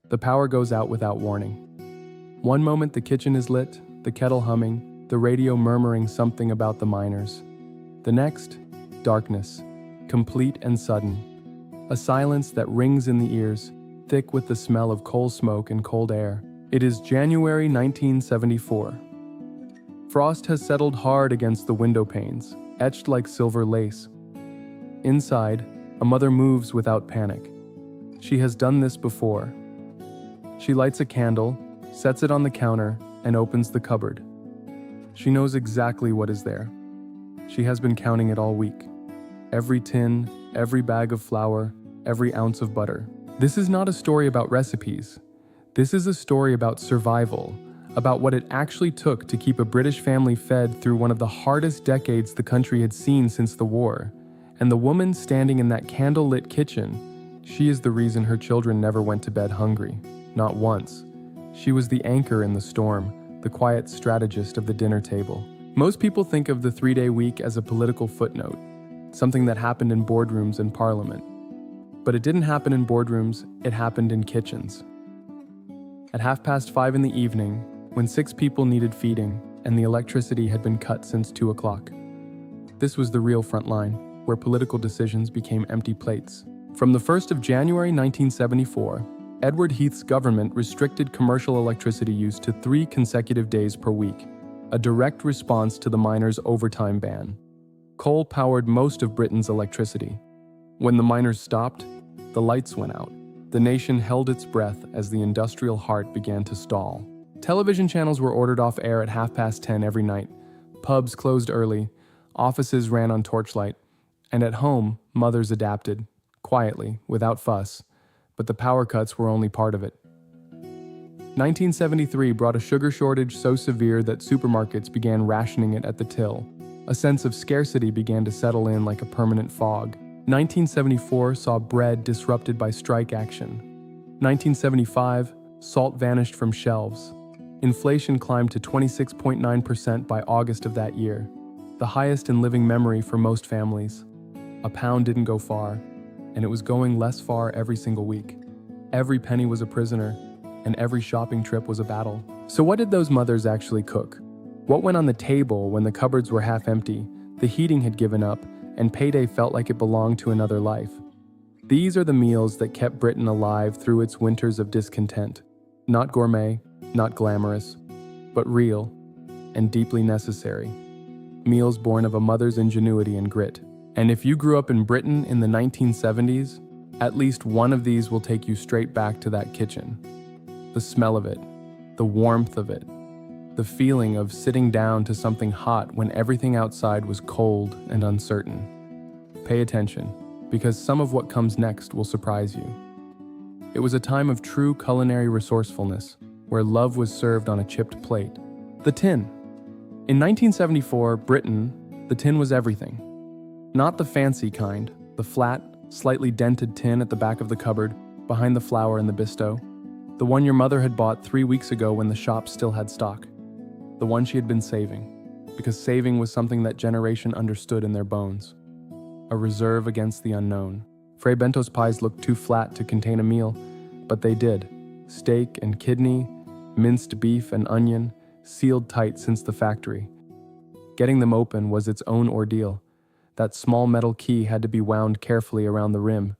The power goes out without warning. One moment the kitchen is lit, the kettle humming, the radio murmuring something about the miners. The next, darkness, complete and sudden. A silence that rings in the ears, thick with the smell of coal smoke and cold air. It is January 1974. Frost has settled hard against the window panes, etched like silver lace. Inside, a mother moves without panic. She has done this before. She lights a candle, sets it on the counter, and opens the cupboard. She knows exactly what is there. She has been counting it all week. Every tin, every bag of flour, every ounce of butter. This is not a story about recipes. This is a story about survival, about what it actually took to keep a British family fed through one of the hardest decades the country had seen since the war. And the woman standing in that candle-lit kitchen, she is the reason her children never went to bed hungry. Not once. She was the anchor in the storm, the quiet strategist of the dinner table. Most people think of the 3-day week as a political footnote, something that happened in boardrooms and parliament. But it didn't happen in boardrooms, it happened in kitchens. At 5:30 in the evening, when 6 people needed feeding and the electricity had been cut since 2 o'clock. This was the real front line, where political decisions became empty plates. From the 1st of January 1974, Edward Heath's government restricted commercial electricity use to 3 consecutive days per week, a direct response to the miners' overtime ban. Coal powered most of Britain's electricity. When the miners stopped, the lights went out. The nation held its breath as the industrial heart began to stall. Television channels were ordered off air at 10:30 every night. Pubs closed early, offices ran on torchlight, and at home, mothers adapted, quietly, without fuss. But the power cuts were only part of it. 1973 brought a sugar shortage so severe that supermarkets began rationing it at the till. A sense of scarcity began to settle in like a permanent fog. 1974 saw bread disrupted by strike action. 1975, salt vanished from shelves. Inflation climbed to 26.9% by August of that year, the highest in living memory for most families. A pound didn't go far, and it was going less far every single week. Every penny was a prisoner, and every shopping trip was a battle. So what did those mothers actually cook? What went on the table when the cupboards were half empty, the heating had given up, and payday felt like it belonged to another life? These are the meals that kept Britain alive through its winters of discontent. Not gourmet, not glamorous, but real and deeply necessary. Meals born of a mother's ingenuity and grit. And if you grew up in Britain in the 1970s, at least one of these will take you straight back to that kitchen. The smell of it, the warmth of it, the feeling of sitting down to something hot when everything outside was cold and uncertain. Pay attention, because some of what comes next will surprise you. It was a time of true culinary resourcefulness, where love was served on a chipped plate. The tin. In 1974, Britain, the tin was everything. Not the fancy kind, the flat, slightly dented tin at the back of the cupboard, behind the flour and the bisto. The one your mother had bought 3 weeks ago when the shop still had stock. The one she had been saving, because saving was something that generation understood in their bones. A reserve against the unknown. Fray Bento's pies looked too flat to contain a meal, but they did. Steak and kidney, minced beef and onion, sealed tight since the factory. Getting them open was its own ordeal. That small metal key had to be wound carefully around the rim.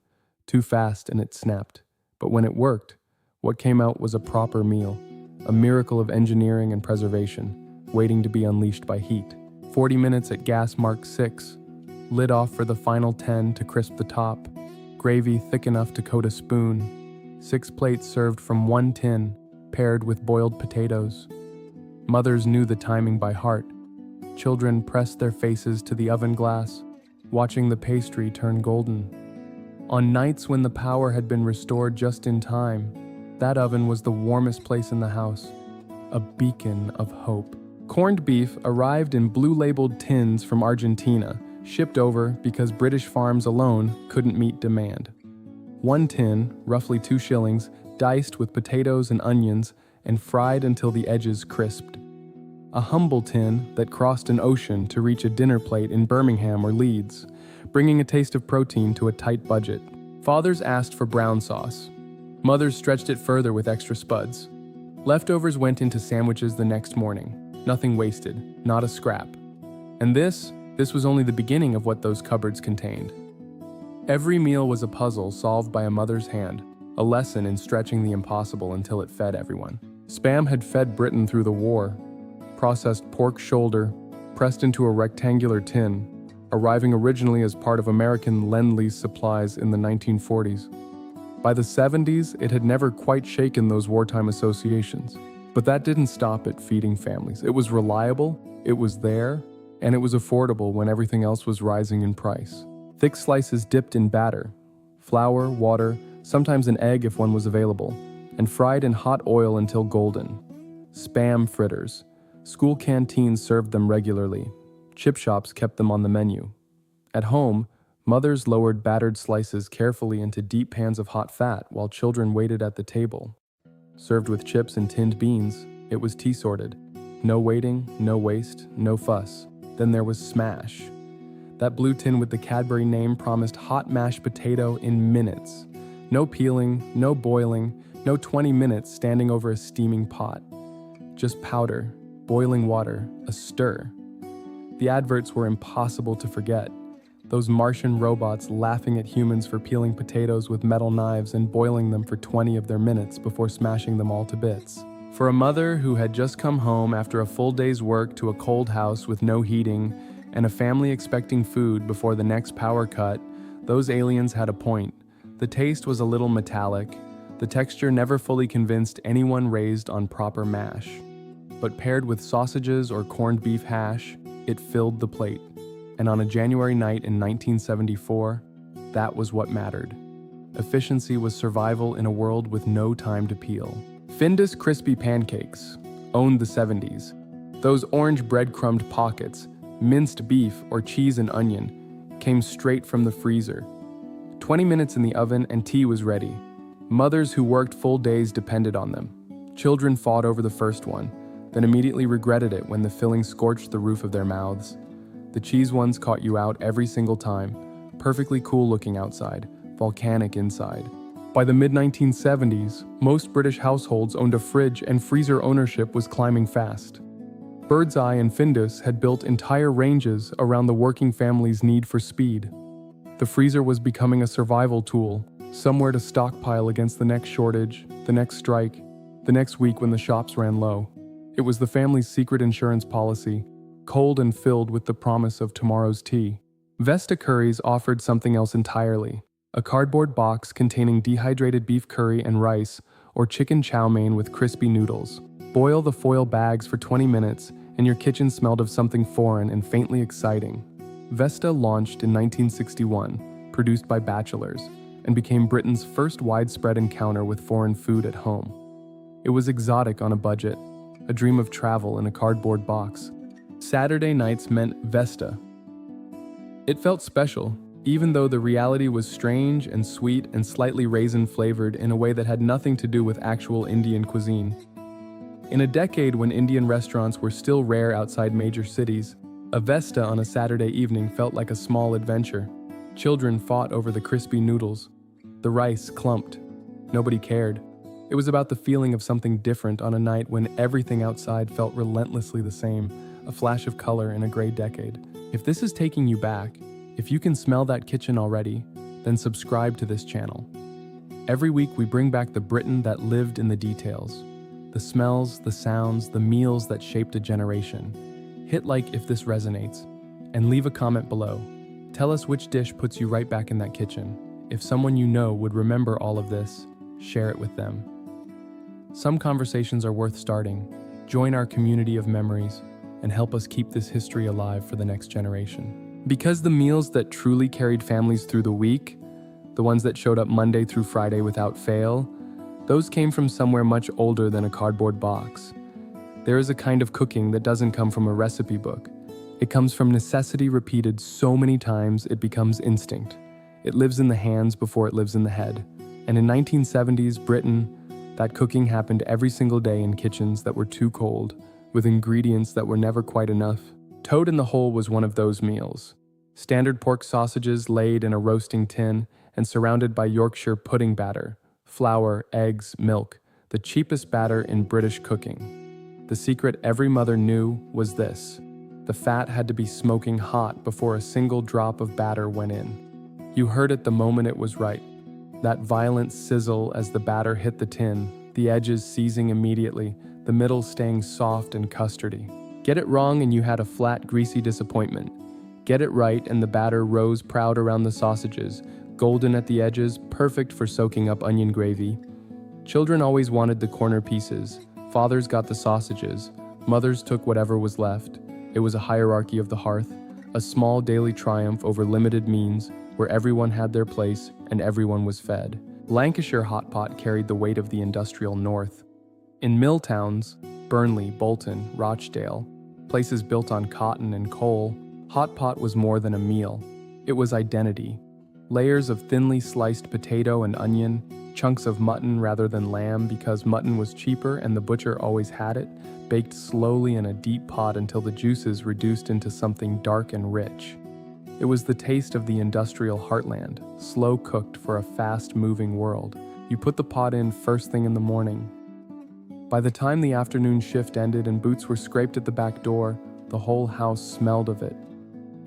Too fast and it snapped. But when it worked, what came out was a proper meal, a miracle of engineering and preservation, waiting to be unleashed by heat. 40 minutes at gas mark 6, lid off for the final 10 to crisp the top, gravy thick enough to coat a spoon, 6 plates served from 1 tin, paired with boiled potatoes. Mothers knew the timing by heart. Children pressed their faces to the oven glass, watching the pastry turn golden. On nights when the power had been restored just in time, that oven was the warmest place in the house, a beacon of hope. Corned beef arrived in blue-labeled tins from Argentina, shipped over because British farms alone couldn't meet demand. 1 tin, roughly 2 shillings, diced with potatoes and onions and fried until the edges crisped. A humble tin that crossed an ocean to reach a dinner plate in Birmingham or Leeds, bringing a taste of protein to a tight budget. Fathers asked for brown sauce. Mothers stretched it further with extra spuds. Leftovers went into sandwiches the next morning. Nothing wasted, not a scrap. And this was only the beginning of what those cupboards contained. Every meal was a puzzle solved by a mother's hand, a lesson in stretching the impossible until it fed everyone. Spam had fed Britain through the war. Processed pork shoulder, pressed into a rectangular tin, arriving originally as part of American Lend-Lease supplies in the 1940s. By the 70s, it had never quite shaken those wartime associations. But that didn't stop it feeding families. It was reliable, it was there, and it was affordable when everything else was rising in price. Thick slices dipped in batter, flour, water, sometimes an egg if one was available, and fried in hot oil until golden. Spam fritters. School canteens served them regularly. Chip shops kept them on the menu. At home, mothers lowered battered slices carefully into deep pans of hot fat while children waited at the table. Served with chips and tinned beans, it was tea-sorted. No waiting, no waste, no fuss. Then there was Smash. That blue tin with the Cadbury name promised hot mashed potato in minutes. No peeling, no boiling, no 20 minutes standing over a steaming pot. Just powder, boiling water, a stir. The adverts were impossible to forget. Those Martian robots laughing at humans for peeling potatoes with metal knives and boiling them for 20 of their minutes before smashing them all to bits. For a mother who had just come home after a full day's work to a cold house with no heating, and a family expecting food before the next power cut, those aliens had a point. The taste was a little metallic. The texture never fully convinced anyone raised on proper mash. But paired with sausages or corned beef hash, it filled the plate. And on a January night in 1974, that was what mattered. Efficiency was survival in a world with no time to peel. Findus crispy pancakes owned the 70s. Those orange bread-crumbed pockets, minced beef or cheese and onion, came straight from the freezer. 20 minutes in the oven and tea was ready. Mothers who worked full days depended on them. Children fought over the first one, then immediately regretted it when the filling scorched the roof of their mouths. The cheese ones caught you out every single time, perfectly cool looking outside, volcanic inside. By the mid-1970s, most British households owned a fridge and freezer ownership was climbing fast. Birdseye and Findus had built entire ranges around the working family's need for speed. The freezer was becoming a survival tool, somewhere to stockpile against the next shortage, the next strike, the next week when the shops ran low. It was the family's secret insurance policy, cold and filled with the promise of tomorrow's tea. Vesta Curries offered something else entirely, a cardboard box containing dehydrated beef curry and rice, or chicken chow mein with crispy noodles. Boil the foil bags for 20 minutes, and your kitchen smelled of something foreign and faintly exciting. Vesta launched in 1961, produced by bachelors, and became Britain's first widespread encounter with foreign food at home. It was exotic on a budget, a dream of travel in a cardboard box. Saturday nights meant Vesta. It felt special, even though the reality was strange and sweet and slightly raisin-flavored in a way that had nothing to do with actual Indian cuisine. In a decade when Indian restaurants were still rare outside major cities, a Vesta on a Saturday evening felt like a small adventure. Children fought over the crispy noodles. The rice clumped. Nobody cared. It was about the feeling of something different on a night when everything outside felt relentlessly the same, a flash of color in a gray decade. If this is taking you back, if you can smell that kitchen already, then subscribe to this channel. Every week we bring back the Britain that lived in the details. The smells, the sounds, the meals that shaped a generation. Hit like if this resonates, and leave a comment below. Tell us which dish puts you right back in that kitchen. If someone you know would remember all of this, share it with them. Some conversations are worth starting. Join our community of memories and help us keep this history alive for the next generation. Because the meals that truly carried families through the week, the ones that showed up Monday through Friday without fail, those came from somewhere much older than a cardboard box. There is a kind of cooking that doesn't come from a recipe book. It comes from necessity repeated so many times it becomes instinct. It lives in the hands before it lives in the head. And in 1970s Britain, that cooking happened every single day in kitchens that were too cold, with ingredients that were never quite enough. Toad in the Hole was one of those meals. Standard pork sausages laid in a roasting tin and surrounded by Yorkshire pudding batter, flour, eggs, milk, the cheapest batter in British cooking. The secret every mother knew was this: the fat had to be smoking hot before a single drop of batter went in. You heard it the moment it was right. That violent sizzle as the batter hit the tin, the edges seizing immediately, the middle staying soft and custardy. Get it wrong and you had a flat, greasy disappointment. Get it right and the batter rose proud around the sausages, golden at the edges, perfect for soaking up onion gravy. Children always wanted the corner pieces. Fathers got the sausages. Mothers took whatever was left. It was a hierarchy of the hearth, a small daily triumph over limited means, where everyone had their place and everyone was fed. Lancashire hot pot carried the weight of the industrial north. In mill towns, Burnley, Bolton, Rochdale, places built on cotton and coal, hot pot was more than a meal. It was identity. Layers of thinly sliced potato and onion, chunks of mutton rather than lamb because mutton was cheaper and the butcher always had it, baked slowly in a deep pot until the juices reduced into something dark and rich. It was the taste of the industrial heartland, slow cooked for a fast-moving world. You put the pot in first thing in the morning. By the time the afternoon shift ended and boots were scraped at the back door, the whole house smelled of it.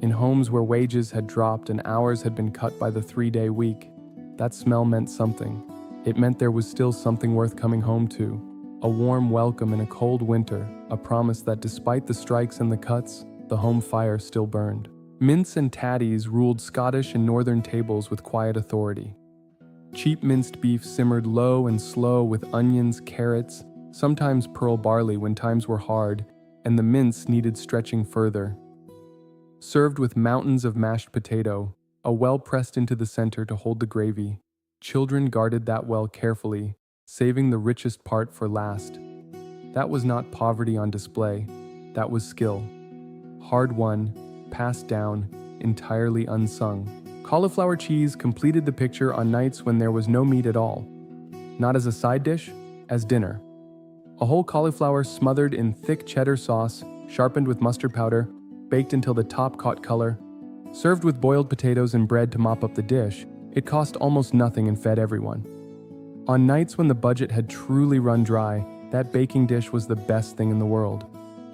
In homes where wages had dropped and hours had been cut by the 3-day week, that smell meant something. It meant there was still something worth coming home to. A warm welcome in a cold winter, a promise that despite the strikes and the cuts, the home fire still burned. Mince and tatties ruled Scottish and northern tables with quiet authority. Cheap minced beef simmered low and slow with onions, carrots, sometimes pearl barley when times were hard, and the mince needed stretching further. Served with mountains of mashed potato, a well pressed into the center to hold the gravy. Children guarded that well carefully, saving the richest part for last. That was not poverty on display, that was skill. Hard-won, passed down, entirely unsung. Cauliflower cheese completed the picture on nights when there was no meat at all. Not as a side dish, as dinner. A whole cauliflower smothered in thick cheddar sauce, sharpened with mustard powder, baked until the top caught color. Served with boiled potatoes and bread to mop up the dish, it cost almost nothing and fed everyone. On nights when the budget had truly run dry, that baking dish was the best thing in the world.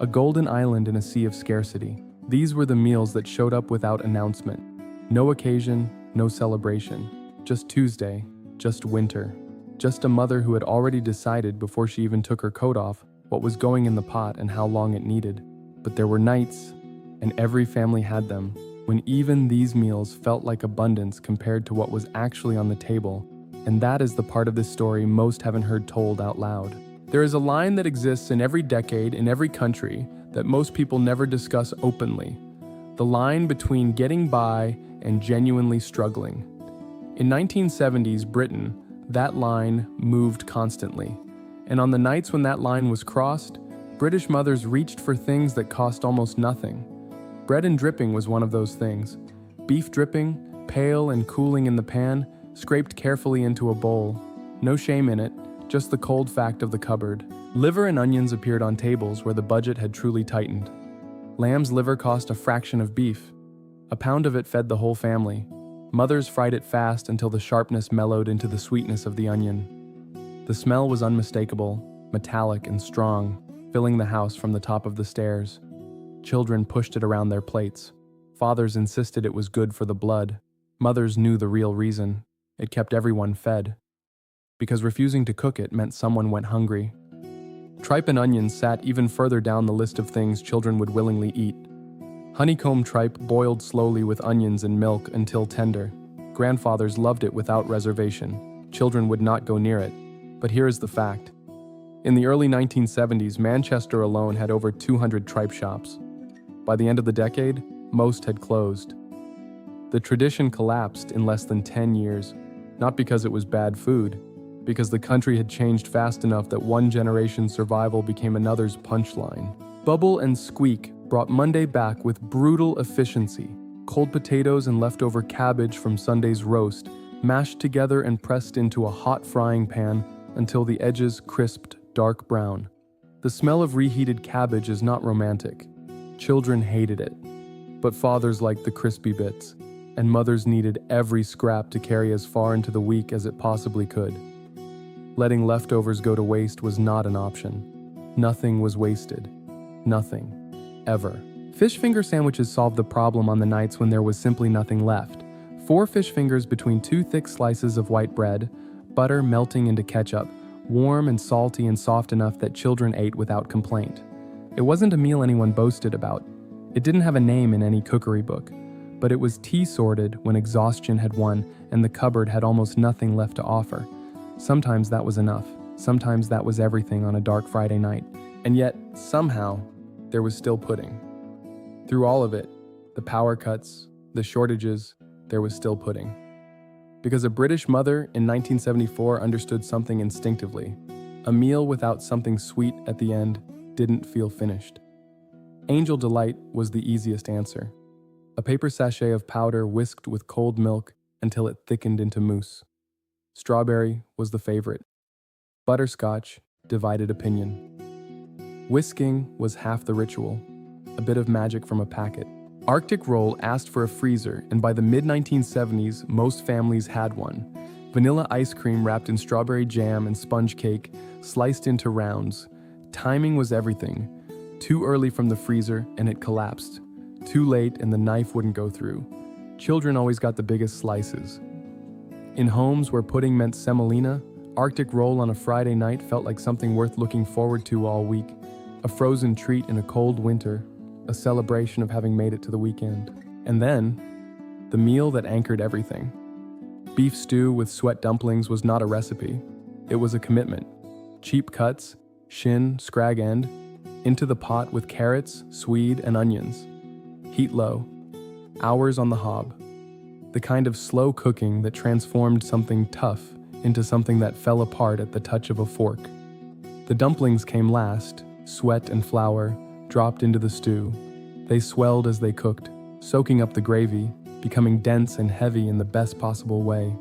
A golden island in a sea of scarcity. These were the meals that showed up without announcement. No occasion, no celebration. Just Tuesday, just winter. Just a mother who had already decided before she even took her coat off what was going in the pot and how long it needed. But there were nights, and every family had them, when even these meals felt like abundance compared to what was actually on the table. And that is the part of this story most haven't heard told out loud. There is a line that exists in every decade, in every country, that most people never discuss openly. The line between getting by and genuinely struggling. In 1970s Britain, that line moved constantly. And on the nights when that line was crossed, British mothers reached for things that cost almost nothing. Bread and dripping was one of those things. Beef dripping, pale and cooling in the pan, scraped carefully into a bowl. No shame in it, just the cold fact of the cupboard. Liver and onions appeared on tables where the budget had truly tightened. Lamb's liver cost a fraction of beef. A pound of it fed the whole family. Mothers fried it fast until the sharpness mellowed into the sweetness of the onion. The smell was unmistakable, metallic and strong, filling the house from the top of the stairs. Children pushed it around their plates. Fathers insisted it was good for the blood. Mothers knew the real reason. It kept everyone fed. Because refusing to cook it meant someone went hungry. Tripe and onions sat even further down the list of things children would willingly eat. Honeycomb tripe boiled slowly with onions and milk until tender. Grandfathers loved it without reservation. Children would not go near it. But here is the fact. In the early 1970s, Manchester alone had over 200 tripe shops. By the end of the decade, most had closed. The tradition collapsed in less than 10 years, not because it was bad food, because the country had changed fast enough that one generation's survival became another's punchline. Bubble and Squeak brought Monday back with brutal efficiency. Cold potatoes and leftover cabbage from Sunday's roast, mashed together and pressed into a hot frying pan until the edges crisped dark brown. The smell of reheated cabbage is not romantic. Children hated it. But fathers liked the crispy bits, and mothers needed every scrap to carry as far into the week as it possibly could. Letting leftovers go to waste was not an option. Nothing was wasted. Nothing. Ever. Fish finger sandwiches solved the problem on the nights when there was simply nothing left. 4 fish fingers between 2 thick slices of white bread, butter melting into ketchup, warm and salty and soft enough that children ate without complaint. It wasn't a meal anyone boasted about. It didn't have a name in any cookery book, but it was tea-sorted when exhaustion had won and the cupboard had almost nothing left to offer. Sometimes that was enough. Sometimes that was everything on a dark Friday night. And yet, somehow, there was still pudding. Through all of it, the power cuts, the shortages, there was still pudding. Because a British mother in 1974 understood something instinctively. A meal without something sweet at the end didn't feel finished. Angel Delight was the easiest answer. A paper sachet of powder whisked with cold milk until it thickened into mousse. Strawberry was the favorite. Butterscotch divided opinion. Whisking was half the ritual, a bit of magic from a packet. Arctic Roll asked for a freezer, and by the mid-1970s, most families had one. Vanilla ice cream wrapped in strawberry jam and sponge cake, sliced into rounds. Timing was everything. Too early from the freezer, and it collapsed. Too late, and the knife wouldn't go through. Children always got the biggest slices. In homes where pudding meant semolina, Arctic Roll on a Friday night felt like something worth looking forward to all week. A frozen treat in a cold winter, a celebration of having made it to the weekend. And then, the meal that anchored everything. Beef stew with sweat dumplings was not a recipe. It was a commitment. Cheap cuts, shin, scrag end, into the pot with carrots, swede, and onions. Heat low. Hours on the hob. The kind of slow cooking that transformed something tough into something that fell apart at the touch of a fork. The dumplings came last, sweat and flour, dropped into the stew. They swelled as they cooked, soaking up the gravy, becoming dense and heavy in the best possible way.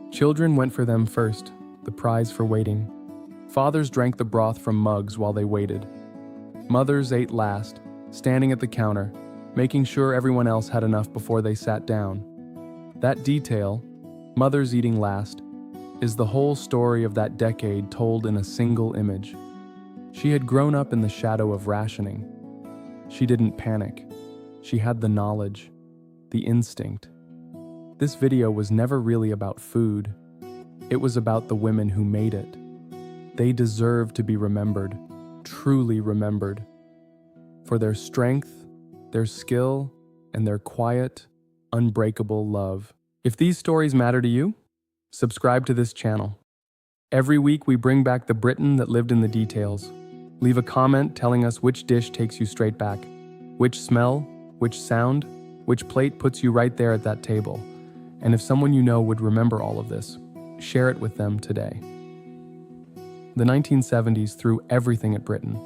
Children went for them first, the prize for waiting. Fathers drank the broth from mugs while they waited. Mothers ate last, standing at the counter, making sure everyone else had enough before they sat down. That detail, mothers eating last, is the whole story of that decade told in a single image. She had grown up in the shadow of rationing. She didn't panic. She had the knowledge, the instinct. This video was never really about food. It was about the women who made it. They deserve to be remembered, truly remembered, for their strength, their skill, and their quiet, unbreakable love. If these stories matter to you, subscribe to this channel. Every week we bring back the Britain that lived in the details. Leave a comment telling us which dish takes you straight back, which smell, which sound, which plate puts you right there at that table. And if someone you know would remember all of this, share it with them today. The 1970s threw everything at Britain,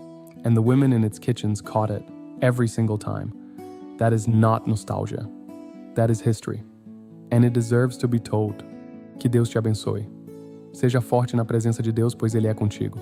and the women in its kitchens caught it every single time. That is not nostalgia. That is history. And it deserves to be told. Que Deus te abençoe. Seja forte na presença de Deus, pois Ele é contigo.